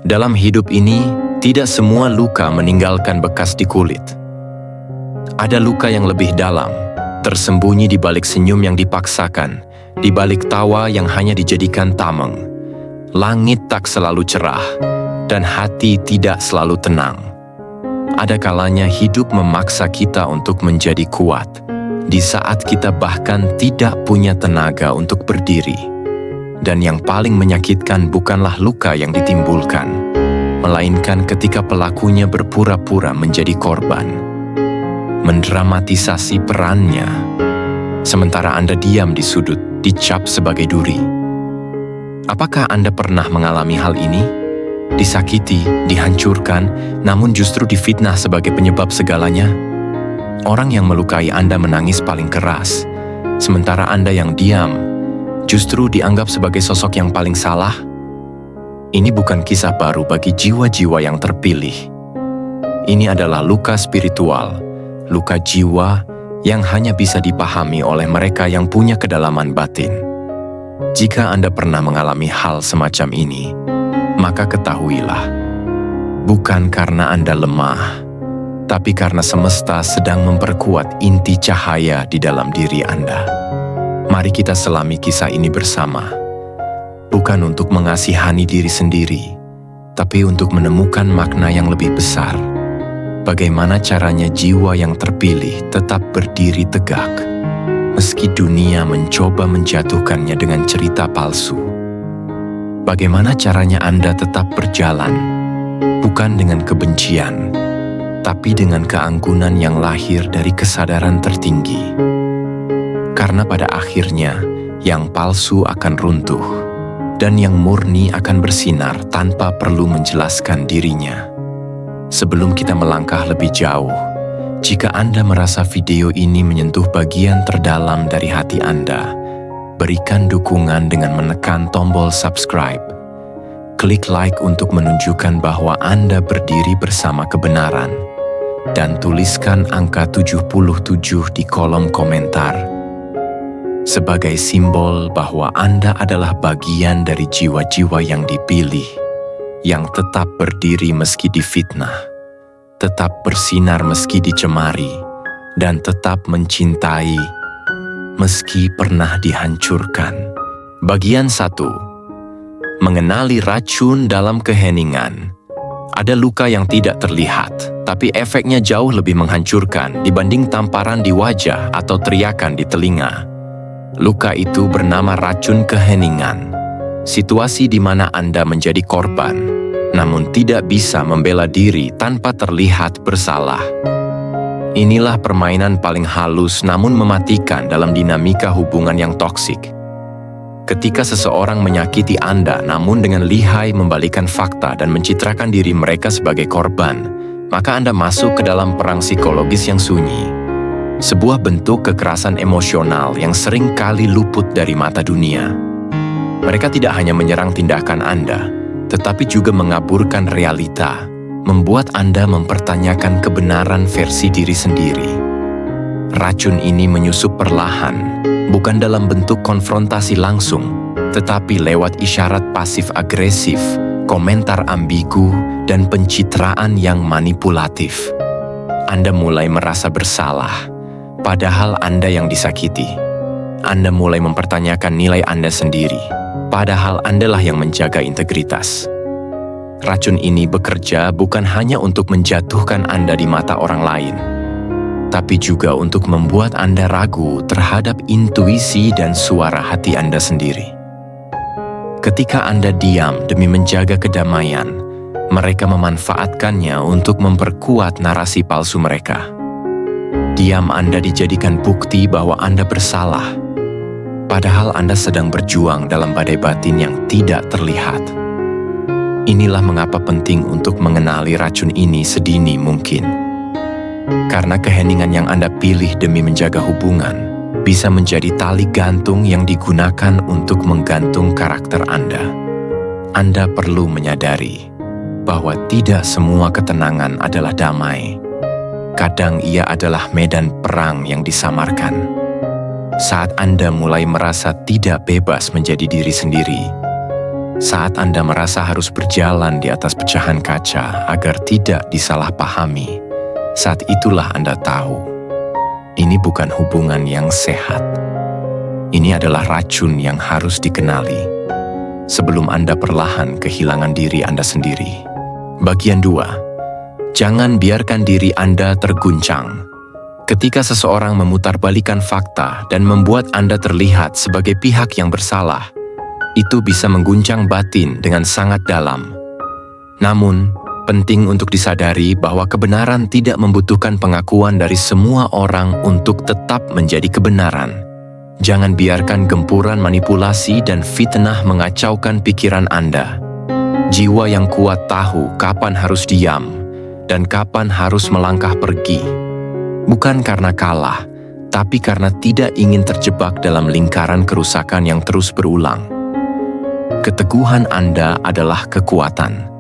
Dalam hidup ini, tidak semua luka meninggalkan bekas di kulit. Ada luka yang lebih dalam, tersembunyi di balik senyum yang dipaksakan, di balik tawa yang hanya dijadikan tameng. Langit tak selalu cerah, dan hati tidak selalu tenang. Ada kalanya hidup memaksa kita untuk menjadi kuat, di saat kita bahkan tidak punya tenaga untuk berdiri. Dan yang paling menyakitkan bukanlah luka yang ditimbulkan, melainkan ketika pelakunya berpura-pura menjadi korban, mendramatisasi perannya, sementara Anda diam di sudut, dicap sebagai duri. Apakah Anda pernah mengalami hal ini? Disakiti, dihancurkan, namun justru difitnah sebagai penyebab segalanya? Orang yang melukai Anda menangis paling keras, sementara Anda yang diam justru dianggap sebagai sosok yang paling salah. Ini bukan kisah baru bagi jiwa-jiwa yang terpilih. Ini adalah luka spiritual, luka jiwa yang hanya bisa dipahami oleh mereka yang punya kedalaman batin. Jika Anda pernah mengalami hal semacam ini, maka ketahuilah, bukan karena Anda lemah, tapi karena semesta sedang memperkuat inti cahaya di dalam diri Anda. Mari kita selami kisah ini bersama, bukan untuk mengasihani diri sendiri, tapi untuk menemukan makna yang lebih besar. Bagaimana caranya jiwa yang terpilih tetap berdiri tegak, meski dunia mencoba menjatuhkannya dengan cerita palsu. Bagaimana caranya Anda tetap berjalan, bukan dengan kebencian, tapi dengan keanggunan yang lahir dari kesadaran tertinggi. Karena pada akhirnya, yang palsu akan runtuh, dan yang murni akan bersinar tanpa perlu menjelaskan dirinya. Sebelum kita melangkah lebih jauh, jika Anda merasa video ini menyentuh bagian terdalam dari hati Anda, berikan dukungan dengan menekan tombol subscribe. Klik like untuk menunjukkan bahwa Anda berdiri bersama kebenaran, dan tuliskan angka 77 di kolom komentar, sebagai simbol bahwa Anda adalah bagian dari jiwa-jiwa yang dipilih, yang tetap berdiri meski difitnah, tetap bersinar meski dicemari, dan tetap mencintai meski pernah dihancurkan. Bagian 1. Mengenali racun dalam keheningan. Ada luka yang tidak terlihat, tapi efeknya jauh lebih menghancurkan dibanding tamparan di wajah atau teriakan di telinga. Luka itu bernama racun keheningan, situasi di mana Anda menjadi korban, namun tidak bisa membela diri tanpa terlihat bersalah. Inilah permainan paling halus namun mematikan dalam dinamika hubungan yang toksik. Ketika seseorang menyakiti Anda namun dengan lihai membalikan fakta dan mencitrakan diri mereka sebagai korban, maka Anda masuk ke dalam perang psikologis yang sunyi. Sebuah bentuk kekerasan emosional yang sering kali luput dari mata dunia. Mereka tidak hanya menyerang tindakan Anda, tetapi juga mengaburkan realita, membuat Anda mempertanyakan kebenaran versi diri sendiri. Racun ini menyusup perlahan, bukan dalam bentuk konfrontasi langsung, tetapi lewat isyarat pasif-agresif, komentar ambigu, dan pencitraan yang manipulatif. Anda mulai merasa bersalah, padahal Anda yang disakiti. Anda mulai mempertanyakan nilai Anda sendiri, padahal Andalah yang menjaga integritas. Racun ini bekerja bukan hanya untuk menjatuhkan Anda di mata orang lain, tapi juga untuk membuat Anda ragu terhadap intuisi dan suara hati Anda sendiri. Ketika Anda diam demi menjaga kedamaian, mereka memanfaatkannya untuk memperkuat narasi palsu mereka. Diam Anda dijadikan bukti bahwa Anda bersalah, padahal Anda sedang berjuang dalam badai batin yang tidak terlihat. Inilah mengapa penting untuk mengenali racun ini sedini mungkin. Karena keheningan yang Anda pilih demi menjaga hubungan bisa menjadi tali gantung yang digunakan untuk menggantung karakter Anda. Anda perlu menyadari bahwa tidak semua ketenangan adalah damai. Kadang ia adalah medan perang yang disamarkan. Saat Anda mulai merasa tidak bebas menjadi diri sendiri, saat Anda merasa harus berjalan di atas pecahan kaca agar tidak disalahpahami, saat itulah Anda tahu, ini bukan hubungan yang sehat. Ini adalah racun yang harus dikenali sebelum Anda perlahan kehilangan diri Anda sendiri. Bagian 2. Jangan biarkan diri Anda terguncang. Ketika seseorang memutarbalikkan fakta dan membuat Anda terlihat sebagai pihak yang bersalah, itu bisa mengguncang batin dengan sangat dalam. Namun, penting untuk disadari bahwa kebenaran tidak membutuhkan pengakuan dari semua orang untuk tetap menjadi kebenaran. Jangan biarkan gempuran manipulasi dan fitnah mengacaukan pikiran Anda. Jiwa yang kuat tahu kapan harus diam dan kapan harus melangkah pergi. Bukan karena kalah, tapi karena tidak ingin terjebak dalam lingkaran kerusakan yang terus berulang. Keteguhan Anda adalah kekuatan.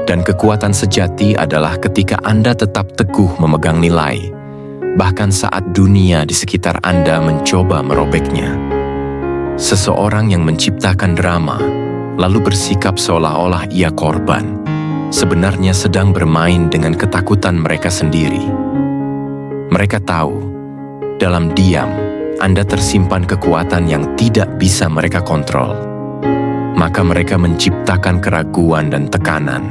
Dan kekuatan sejati adalah ketika Anda tetap teguh memegang nilai, bahkan saat dunia di sekitar Anda mencoba merobeknya. Seseorang yang menciptakan drama, lalu bersikap seolah-olah ia korban, sebenarnya sedang bermain dengan ketakutan mereka sendiri. Mereka tahu, dalam diam, Anda tersimpan kekuatan yang tidak bisa mereka kontrol. Maka mereka menciptakan keraguan dan tekanan,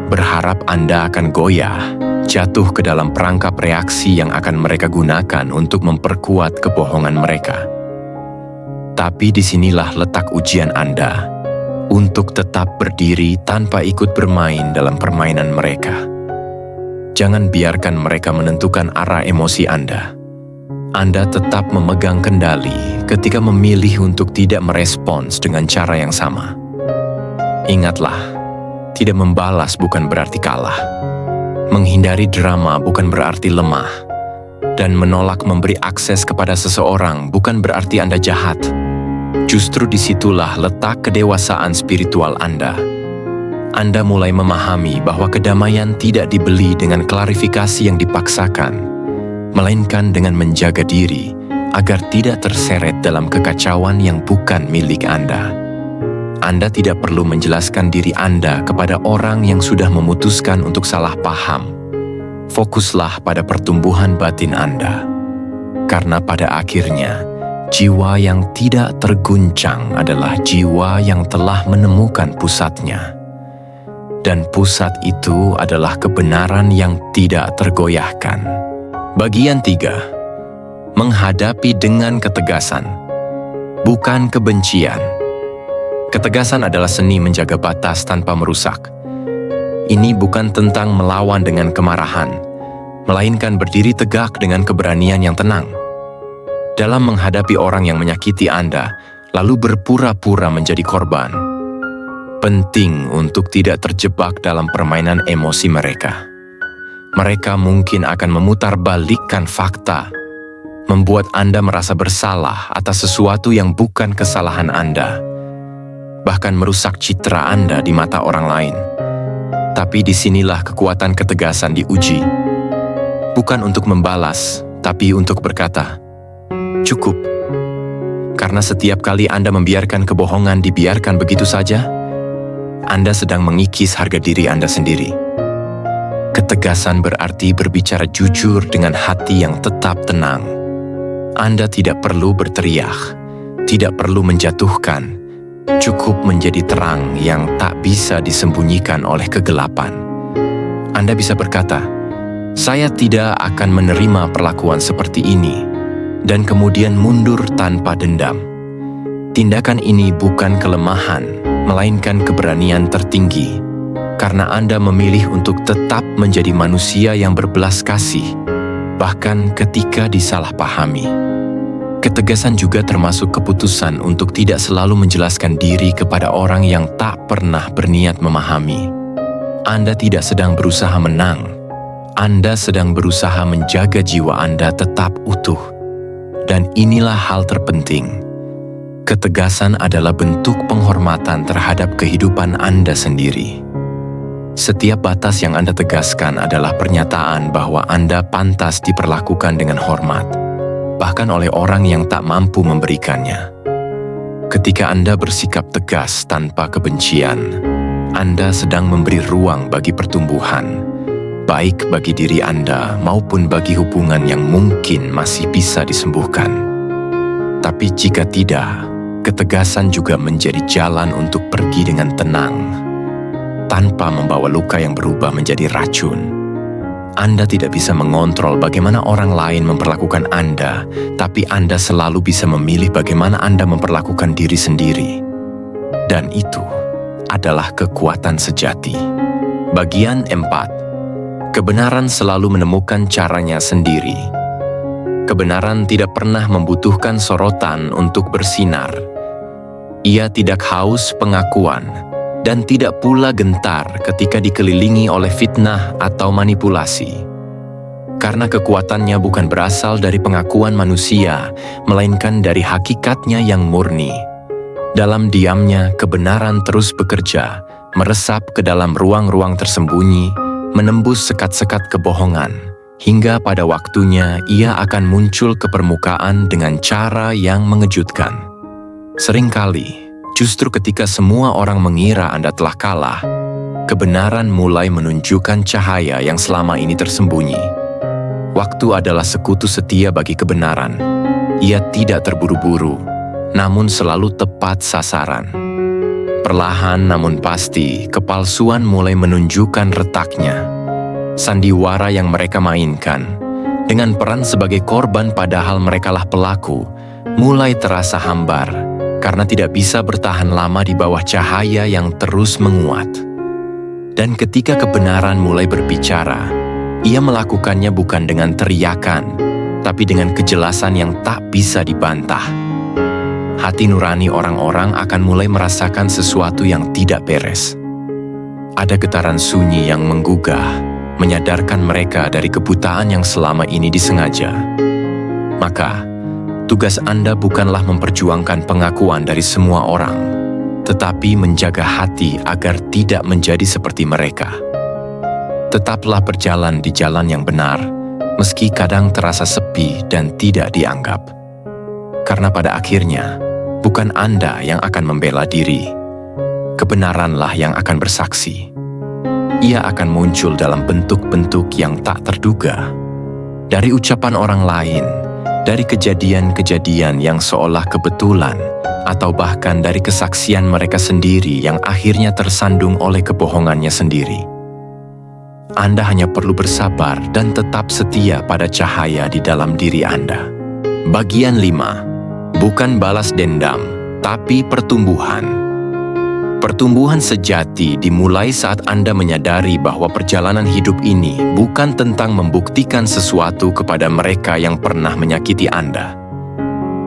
berharap Anda akan goyah, jatuh ke dalam perangkap reaksi yang akan mereka gunakan untuk memperkuat kebohongan mereka. Tapi disinilah letak ujian Anda, untuk tetap berdiri tanpa ikut bermain dalam permainan mereka. Jangan biarkan mereka menentukan arah emosi Anda. Anda tetap memegang kendali ketika memilih untuk tidak merespons dengan cara yang sama. Ingatlah, tidak membalas bukan berarti kalah. Menghindari drama bukan berarti lemah. Dan menolak memberi akses kepada seseorang bukan berarti Anda jahat. Justru disitulah letak kedewasaan spiritual Anda. Anda mulai memahami bahwa kedamaian tidak dibeli dengan klarifikasi yang dipaksakan, melainkan dengan menjaga diri agar tidak terseret dalam kekacauan yang bukan milik Anda. Anda tidak perlu menjelaskan diri Anda kepada orang yang sudah memutuskan untuk salah paham. Fokuslah pada pertumbuhan batin Anda. Karena pada akhirnya, jiwa yang tidak terguncang adalah jiwa yang telah menemukan pusatnya. Dan pusat itu adalah kebenaran yang tidak tergoyahkan. Bagian 3. Menghadapi dengan ketegasan, bukan kebencian. Ketegasan adalah seni menjaga batas tanpa merusak. Ini bukan tentang melawan dengan kemarahan, melainkan berdiri tegak dengan keberanian yang tenang. Dalam menghadapi orang yang menyakiti Anda, lalu berpura-pura menjadi korban, penting untuk tidak terjebak dalam permainan emosi mereka. Mereka mungkin akan memutarbalikkan fakta, membuat Anda merasa bersalah atas sesuatu yang bukan kesalahan Anda, bahkan merusak citra Anda di mata orang lain. Tapi disinilah kekuatan ketegasan diuji. Bukan untuk membalas, tapi untuk berkata, cukup. Karena setiap kali Anda membiarkan kebohongan dibiarkan begitu saja, Anda sedang mengikis harga diri Anda sendiri. Ketegasan berarti berbicara jujur dengan hati yang tetap tenang. Anda tidak perlu berteriak, tidak perlu menjatuhkan, cukup menjadi terang yang tak bisa disembunyikan oleh kegelapan. Anda bisa berkata, saya tidak akan menerima perlakuan seperti ini, dan kemudian mundur tanpa dendam. Tindakan ini bukan kelemahan, melainkan keberanian tertinggi, karena Anda memilih untuk tetap menjadi manusia yang berbelas kasih, bahkan ketika disalahpahami. Ketegasan juga termasuk keputusan untuk tidak selalu menjelaskan diri kepada orang yang tak pernah berniat memahami. Anda tidak sedang berusaha menang, Anda sedang berusaha menjaga jiwa Anda tetap utuh. Dan inilah hal terpenting. Ketegasan adalah bentuk penghormatan terhadap kehidupan Anda sendiri. Setiap batas yang Anda tegaskan adalah pernyataan bahwa Anda pantas diperlakukan dengan hormat, bahkan oleh orang yang tak mampu memberikannya. Ketika Anda bersikap tegas tanpa kebencian, Anda sedang memberi ruang bagi pertumbuhan, baik bagi diri Anda maupun bagi hubungan yang mungkin masih bisa disembuhkan. Tapi jika tidak, ketegasan juga menjadi jalan untuk pergi dengan tenang, tanpa membawa luka yang berubah menjadi racun. Anda tidak bisa mengontrol bagaimana orang lain memperlakukan Anda, tapi Anda selalu bisa memilih bagaimana Anda memperlakukan diri sendiri. Dan itu adalah kekuatan sejati. Bagian 4. Kebenaran selalu menemukan caranya sendiri. Kebenaran tidak pernah membutuhkan sorotan untuk bersinar. Ia tidak haus pengakuan, dan tidak pula gentar ketika dikelilingi oleh fitnah atau manipulasi. Karena kekuatannya bukan berasal dari pengakuan manusia, melainkan dari hakikatnya yang murni. Dalam diamnya, kebenaran terus bekerja, meresap ke dalam ruang-ruang tersembunyi, menembus sekat-sekat kebohongan, hingga pada waktunya ia akan muncul ke permukaan dengan cara yang mengejutkan. Seringkali, justru ketika semua orang mengira Anda telah kalah, kebenaran mulai menunjukkan cahaya yang selama ini tersembunyi. Waktu adalah sekutu setia bagi kebenaran. Ia tidak terburu-buru, namun selalu tepat sasaran. Perlahan namun pasti, kepalsuan mulai menunjukkan retaknya. Sandiwara yang mereka mainkan, dengan peran sebagai korban padahal merekalah pelaku, mulai terasa hambar, karena tidak bisa bertahan lama di bawah cahaya yang terus menguat. Dan ketika kebenaran mulai berbicara, ia melakukannya bukan dengan teriakan, tapi dengan kejelasan yang tak bisa dibantah. Hati nurani orang-orang akan mulai merasakan sesuatu yang tidak beres. Ada getaran sunyi yang menggugah, menyadarkan mereka dari kebutaan yang selama ini disengaja. Maka, tugas Anda bukanlah memperjuangkan pengakuan dari semua orang, tetapi menjaga hati agar tidak menjadi seperti mereka. Tetaplah berjalan di jalan yang benar, meski kadang terasa sepi dan tidak dianggap. Karena pada akhirnya, bukan Anda yang akan membela diri, kebenaranlah yang akan bersaksi. Ia akan muncul dalam bentuk-bentuk yang tak terduga, dari ucapan orang lain, dari kejadian-kejadian yang seolah kebetulan, atau bahkan dari kesaksian mereka sendiri yang akhirnya tersandung oleh kebohongannya sendiri. Anda hanya perlu bersabar dan tetap setia pada cahaya di dalam diri Anda. Bagian 5. Bukan balas dendam, tapi pertumbuhan. Pertumbuhan sejati dimulai saat Anda menyadari bahwa perjalanan hidup ini bukan tentang membuktikan sesuatu kepada mereka yang pernah menyakiti Anda.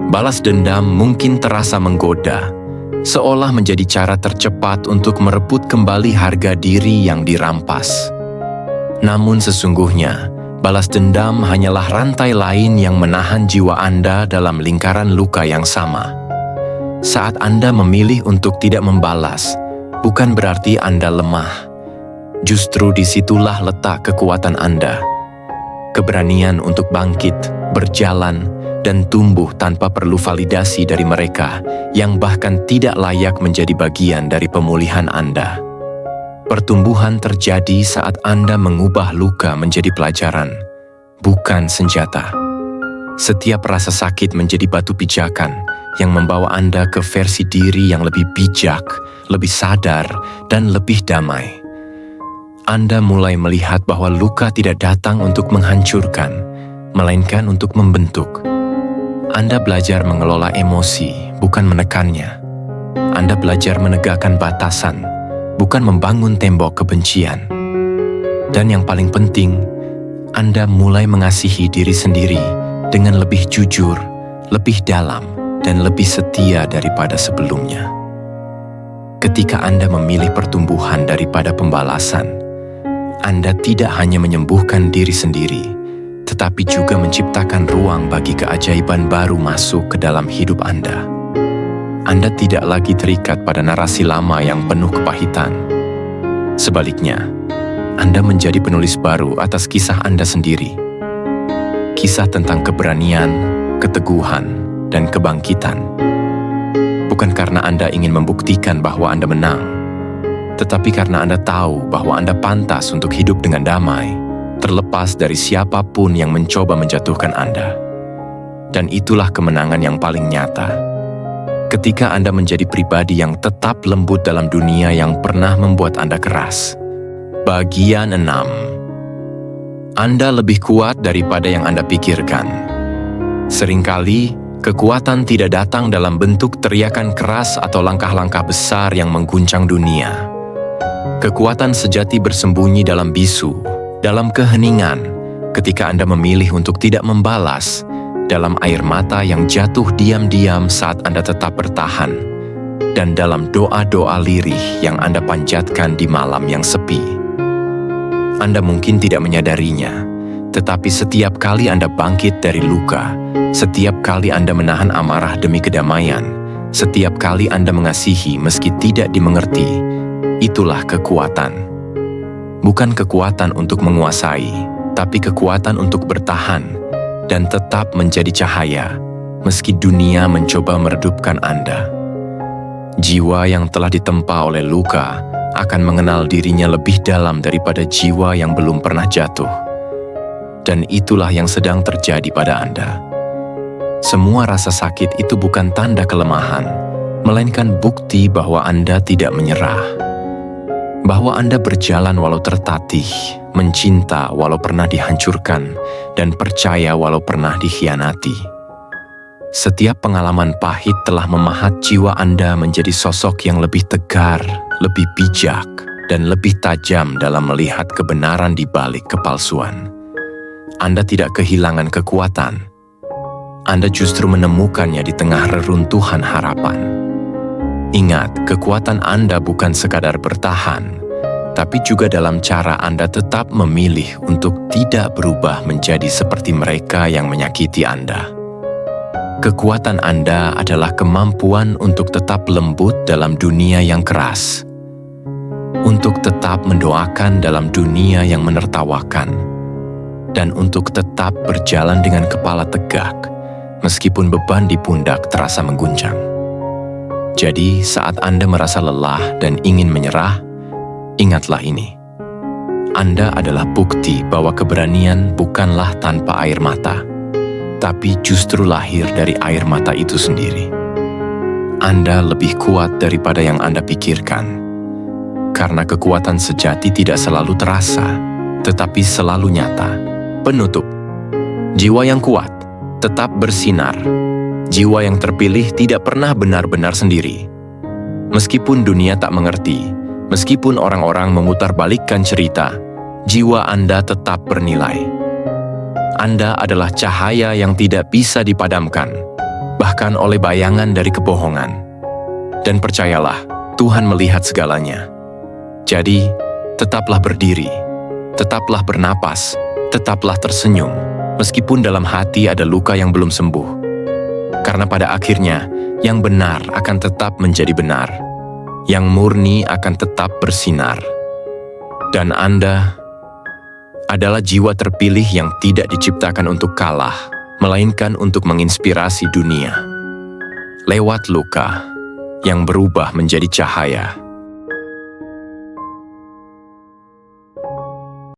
Balas dendam mungkin terasa menggoda, seolah menjadi cara tercepat untuk merebut kembali harga diri yang dirampas. Namun sesungguhnya, balas dendam hanyalah rantai lain yang menahan jiwa Anda dalam lingkaran luka yang sama. Saat Anda memilih untuk tidak membalas, bukan berarti Anda lemah. Justru disitulah letak kekuatan Anda. Keberanian untuk bangkit, berjalan, dan tumbuh tanpa perlu validasi dari mereka yang bahkan tidak layak menjadi bagian dari pemulihan Anda. Pertumbuhan terjadi saat Anda mengubah luka menjadi pelajaran, bukan senjata. Setiap rasa sakit menjadi batu pijakan yang membawa Anda ke versi diri yang lebih bijak, lebih sadar, dan lebih damai. Anda mulai melihat bahwa luka tidak datang untuk menghancurkan, melainkan untuk membentuk. Anda belajar mengelola emosi, bukan menekannya. Anda belajar menegakkan batasan, bukan membangun tembok kebencian. Dan yang paling penting, Anda mulai mengasihi diri sendiri dengan lebih jujur, lebih dalam, dan lebih setia daripada sebelumnya. Ketika Anda memilih pertumbuhan daripada pembalasan, Anda tidak hanya menyembuhkan diri sendiri, tetapi juga menciptakan ruang bagi keajaiban baru masuk ke dalam hidup Anda. Anda tidak lagi terikat pada narasi lama yang penuh kepahitan. Sebaliknya, Anda menjadi penulis baru atas kisah Anda sendiri. Kisah tentang keberanian, keteguhan, dan kebangkitan. bukan karena Anda ingin membuktikan bahwa Anda menang, tetapi karena Anda tahu bahwa Anda pantas untuk hidup dengan damai, terlepas dari siapapun yang mencoba menjatuhkan Anda. Dan itulah kemenangan yang paling nyata. Ketika Anda menjadi pribadi yang tetap lembut dalam dunia yang pernah membuat Anda keras. Bagian 6. Anda lebih kuat daripada yang Anda pikirkan. Seringkali, kekuatan tidak datang dalam bentuk teriakan keras atau langkah-langkah besar yang mengguncang dunia. Kekuatan sejati bersembunyi dalam bisu, dalam keheningan, ketika Anda memilih untuk tidak membalas, dalam air mata yang jatuh diam-diam saat Anda tetap bertahan, dan dalam doa-doa lirih yang Anda panjatkan di malam yang sepi. Anda mungkin tidak menyadarinya, tetapi setiap kali Anda bangkit dari luka, setiap kali Anda menahan amarah demi kedamaian, setiap kali Anda mengasihi meski tidak dimengerti, itulah kekuatan. Bukan kekuatan untuk menguasai, tapi kekuatan untuk bertahan dan tetap menjadi cahaya, meski dunia mencoba meredupkan Anda. Jiwa yang telah ditempa oleh luka akan mengenal dirinya lebih dalam daripada jiwa yang belum pernah jatuh. Dan itulah yang sedang terjadi pada Anda. Semua rasa sakit itu bukan tanda kelemahan, melainkan bukti bahwa Anda tidak menyerah. Bahwa Anda berjalan walau tertatih, mencinta walau pernah dihancurkan, dan percaya walau pernah dikhianati. Setiap pengalaman pahit telah memahat jiwa Anda menjadi sosok yang lebih tegar, lebih bijak, dan lebih tajam dalam melihat kebenaran di balik kepalsuan. Anda tidak kehilangan kekuatan. Anda justru menemukannya di tengah reruntuhan harapan. Ingat, kekuatan Anda bukan sekadar bertahan, tapi juga dalam cara Anda tetap memilih untuk tidak berubah menjadi seperti mereka yang menyakiti Anda. Kekuatan Anda adalah kemampuan untuk tetap lembut dalam dunia yang keras, untuk tetap mendoakan dalam dunia yang menertawakan, dan untuk tetap berjalan dengan kepala tegak, meskipun beban di pundak terasa mengguncang. Jadi, saat Anda merasa lelah dan ingin menyerah, ingatlah ini. Anda adalah bukti bahwa keberanian bukanlah tanpa air mata, tapi justru lahir dari air mata itu sendiri. Anda lebih kuat daripada yang Anda pikirkan, karena kekuatan sejati tidak selalu terasa, tetapi selalu nyata. Penutup. Jiwa yang kuat tetap bersinar. Jiwa yang terpilih tidak pernah benar-benar sendiri. Meskipun dunia tak mengerti, meskipun orang-orang memutarbalikkan cerita, jiwa Anda tetap bernilai. Anda adalah cahaya yang tidak bisa dipadamkan, bahkan oleh bayangan dari kebohongan. Dan percayalah, Tuhan melihat segalanya. Jadi, tetaplah berdiri, tetaplah bernapas, tetaplah tersenyum, meskipun dalam hati ada luka yang belum sembuh. Karena pada akhirnya, yang benar akan tetap menjadi benar, yang murni akan tetap bersinar. Dan Anda adalah jiwa terpilih yang tidak diciptakan untuk kalah, melainkan untuk menginspirasi dunia. Lewat luka yang berubah menjadi cahaya.